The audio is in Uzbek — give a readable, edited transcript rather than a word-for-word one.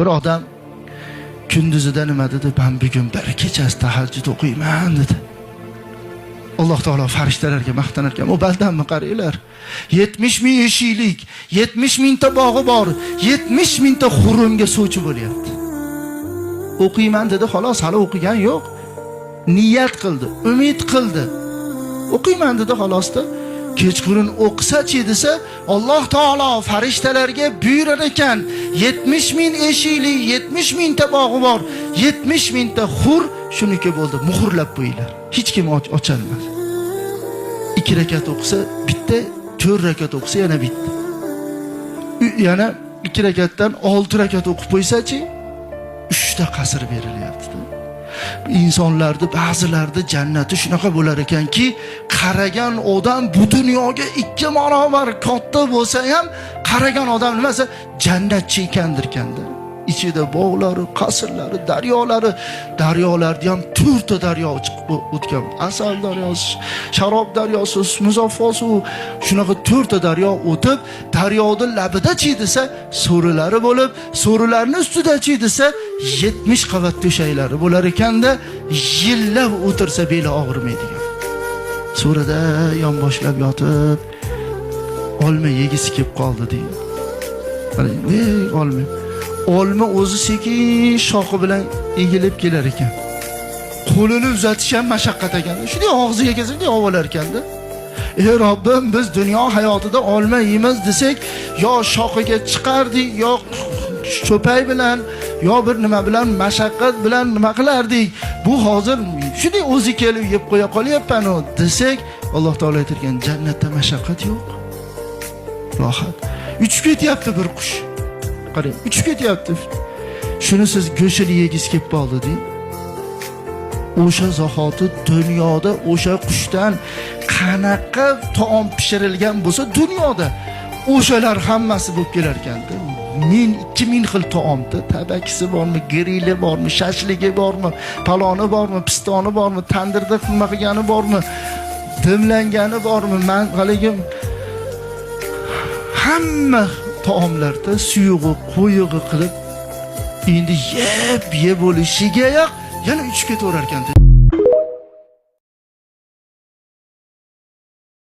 Bir odam kunduzida nima dedi? Ben bugun bir kechasi tahajjud o'qiyman dedi. Alloh taolo farishtalarga maqtanarkan, o baldanmi qaranglar. 70 ming eshiklik, 70 mingta bog'i bor, 70 mingta xurumga suvchi bo'lyapti. O'qiyman dedi, xolos, hali o'qigan yo'q. Niyat qildi, umid qildi. O'qiyman dedi, xolosda. Kechqurun o'qisachi desa, Alloh taolo farishtalarga buyurar ekan, 70 ming eshiklik, 70 mingta bog'i bor, 70 mingta xur shuniki bo'ldi, muhrlab qo'yinglar. Hech kim ocholmadi. 2 rakat o'qisa bitta, 4 rakat o'qisa yana bitta. Yana 2 rakatdan 6 rakat o'qib qo'ysachi, 3 ta qasr berilyapti. İnsanlarda ba'zilarda jannati shunaqa bo'lar ekanki, qaragan odam bu dunyoga 2 barobar katta bo'lsa ham, qaragan odam nimasi jannatchi ekandirkanda. İçida bog'lari, qasrlari, daryolarni ham 4 ta daryo chiqib o'tgan. Asal daryosi, sharob daryosi, muzaffo suv, shunaqa 4 ta daryo o'tib, daryoning labida chi desa, so'rilari bo'lib, so'rilarning ustida chi desa, 70 qavat to'shaklari bo'lar ekanda, yillab o'tirsa beli og'rimaydigan. So'rida yonboshlab yotib, olma yegisi kelib qoldi deydi. Olma. Olma o'zi sekin shoxi bilan egilib kelar ekan. Qo'lini uzatish ham mashaqqat ekan. Shunday og'ziga kelsa, olib olar ekanda. Ey Robbim, biz dunyo hayotida olma yeymiz desak, yo shoxiga chiqardik, yo cho'pay bilan, yo bir nima bilan, mashaqqat bilan nima qilardik. Bu hozir shunday o'zi kelib yeb qo'ya qolyapman desak, Alloh taolo aytgan, jannatda mashaqqat yo'q. Rohat. Uchib ketyapti bir qush. Qarang, uchib ketyapti. Shuni siz go'shini yegis kelib qoldi deng. O'sha zahoti dunyoda o'sha qushdan qanaqa taom pishirilgan bo'lsa dunyoda, o'shalar hammasi bo'lib kelar ekanda. 2000 xil taomda, tabakisi bormi, grili bormi, shashligi bormi, paloni bormi, pistoni bormi, tandirda nima qilgani bormi, dimlangani bormi, men qaligim hamma taomlarda suyug'i, qo'yig'i qilib endi yeb bo'lishiga yo'q, yana uchib ketaverar ekan.